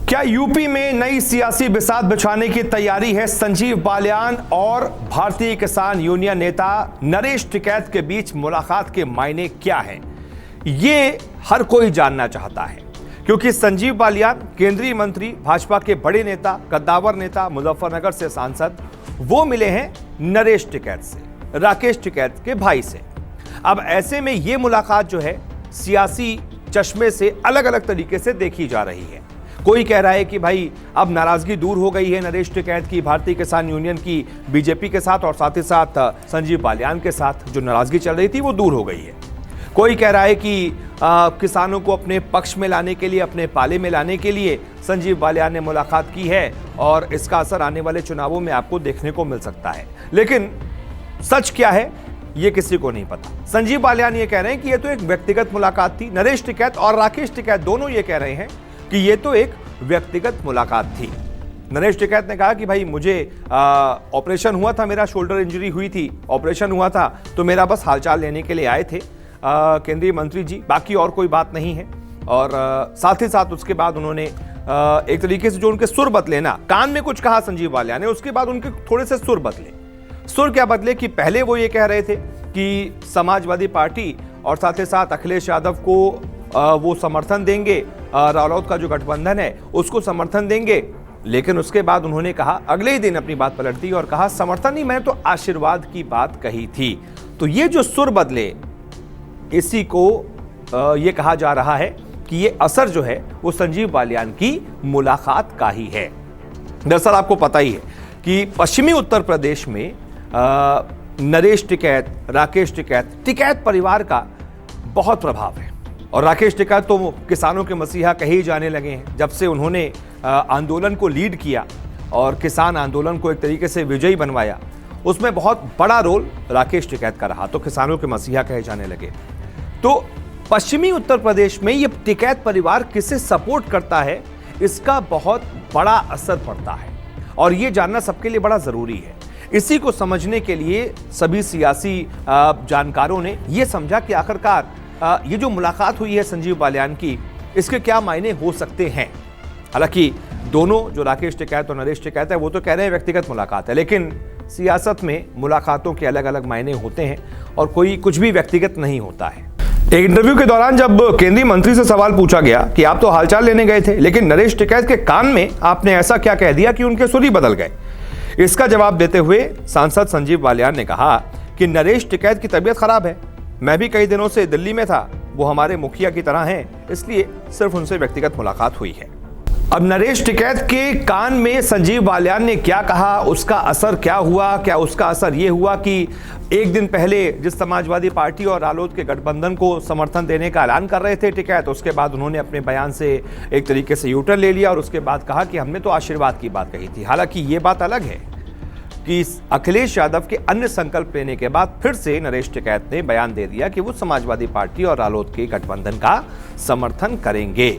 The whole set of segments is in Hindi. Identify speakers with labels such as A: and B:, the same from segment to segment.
A: क्या यूपी में नई सियासी बिसात बिछाने की तैयारी है? संजीव बालियान और भारतीय किसान यूनियन नेता नरेश टिकैत के बीच मुलाकात के मायने क्या हैं? ये हर कोई जानना चाहता है, क्योंकि संजीव बालियान केंद्रीय मंत्री, भाजपा के बड़े नेता, कद्दावर नेता, मुजफ्फरनगर से सांसद, वो मिले हैं नरेश टिकैत से, राकेश टिकैत के भाई से। अब ऐसे में ये मुलाकात जो है सियासी चश्मे से अलग अलग तरीके से देखी जा रही है। कोई कह रहा है कि भाई अब नाराजगी दूर हो गई है नरेश टिकैत की भारतीय किसान यूनियन की बीजेपी के साथ, और साथ ही साथ संजीव बालियान के साथ जो नाराजगी चल रही थी वो दूर हो गई है। कोई कह रहा है कि किसानों को अपने पक्ष में लाने के लिए, अपने पाले में लाने के लिए संजीव बालियान ने मुलाकात की है और इसका असर आने वाले चुनावों में आपको देखने को मिल सकता है। लेकिन सच क्या है ये किसी को नहीं पता। संजीव बालियान ये कह रहे हैं कि ये तो एक व्यक्तिगत मुलाकात थी। नरेश टिकैत और राकेश टिकैत दोनों ये कह रहे हैं कि ये तो एक व्यक्तिगत मुलाकात थी। नरेश टिकैत ने कहा कि भाई मुझे ऑपरेशन हुआ था, मेरा शोल्डर इंजरी हुई थी, ऑपरेशन हुआ था, तो मेरा बस हालचाल लेने के लिए आए थे केंद्रीय मंत्री जी, बाकी और कोई बात नहीं है। और साथ ही साथ उसके बाद उन्होंने एक तरीके से जो उनके सुर बदले ना, कान में कुछ कहा संजीव बालियान ने, उसके बाद उनके थोड़े से सुर बदले। सुर क्या बदले कि पहले वो ये कह रहे थे कि समाजवादी पार्टी और साथ ही साथ अखिलेश यादव को वो समर्थन देंगे, रालोद का जो गठबंधन है उसको समर्थन देंगे। लेकिन उसके बाद उन्होंने कहा, अगले ही दिन अपनी बात पलट दी और कहा समर्थन नहीं, मैंने तो आशीर्वाद की बात कही थी। तो ये जो सुर बदले, इसी को ये कहा जा रहा है कि ये असर जो है वो संजीव बालियान की मुलाकात का ही है। दरअसल आपको पता ही है कि पश्चिमी उत्तर प्रदेश में नरेश टिकैत, राकेश टिकैत, टिकैत परिवार का बहुत प्रभाव है। और राकेश टिकैत तो किसानों के मसीहा कहे जाने लगे हैं जब से उन्होंने आंदोलन को लीड किया और किसान आंदोलन को एक तरीके से विजयी बनवाया। उसमें बहुत बड़ा रोल राकेश टिकैत का रहा, तो किसानों के मसीहा कहे जाने लगे। तो पश्चिमी उत्तर प्रदेश में ये टिकैत परिवार किसे सपोर्ट करता है, इसका बहुत बड़ा असर पड़ता है और ये जानना सबके लिए बड़ा जरूरी है। इसी को समझने के लिए सभी सियासी जानकारों ने यह समझा कि आखिरकार ये जो मुलाकात हुई है संजीव बालियान की, इसके क्या मायने हो सकते हैं। हालांकि दोनों, जो राकेश टिकैत और नरेश टिकैत है, वो तो कह रहे हैं व्यक्तिगत मुलाकात है, लेकिन सियासत में मुलाकातों के अलग अलग मायने होते हैं और कोई कुछ भी व्यक्तिगत नहीं होता है। एक इंटरव्यू के दौरान जब केंद्रीय मंत्री से सवाल पूछा गया कि आप तो हालचाल लेने गए थे, लेकिन नरेश टिकैत के कान में आपने ऐसा क्या कह दिया कि उनके सुर ही बदल गए, इसका जवाब देते हुए सांसद संजीव बालियान ने कहा कि नरेश टिकैत की तबीयत खराब है, मैं भी कई दिनों से दिल्ली में था, वो हमारे मुखिया की तरह हैं, इसलिए सिर्फ उनसे व्यक्तिगत मुलाकात हुई है। अब नरेश टिकैत के कान में संजीव बालियान ने क्या कहा, उसका असर क्या हुआ? क्या उसका असर ये हुआ कि एक दिन पहले जिस समाजवादी पार्टी और रालोद के गठबंधन को समर्थन देने का ऐलान कर रहे थे टिकैत, उसके बाद उन्होंने अपने बयान से एक तरीके से यूटर्न ले लिया और उसके बाद कहा कि हमने तो आशीर्वाद की बात कही थी। हालांकि ये बात अलग है कि अखिलेश यादव के अन्य संकल्प लेने के बाद फिर से नरेश टिकैत ने बयान दे दिया कि वो समाजवादी पार्टी और रालोद के गठबंधन का समर्थन करेंगे।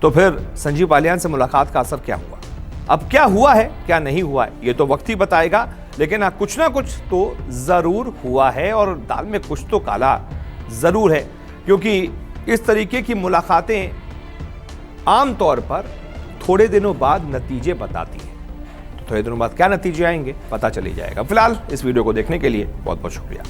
A: तो फिर संजीव बालियान से मुलाकात का असर क्या हुआ? अब क्या हुआ है, क्या नहीं हुआ है, ये तो वक्त ही बताएगा। लेकिन हाँ, कुछ ना कुछ तो जरूर हुआ है और दाल में कुछ तो काला जरूर है, क्योंकि इस तरीके की मुलाकातें आमतौर पर थोड़े दिनों बाद नतीजे बताती हैं। थोड़े दिनों बाद क्या नतीजे आएंगे पता चली जाएगा। फिलहाल इस वीडियो को देखने के लिए बहुत बहुत शुक्रिया।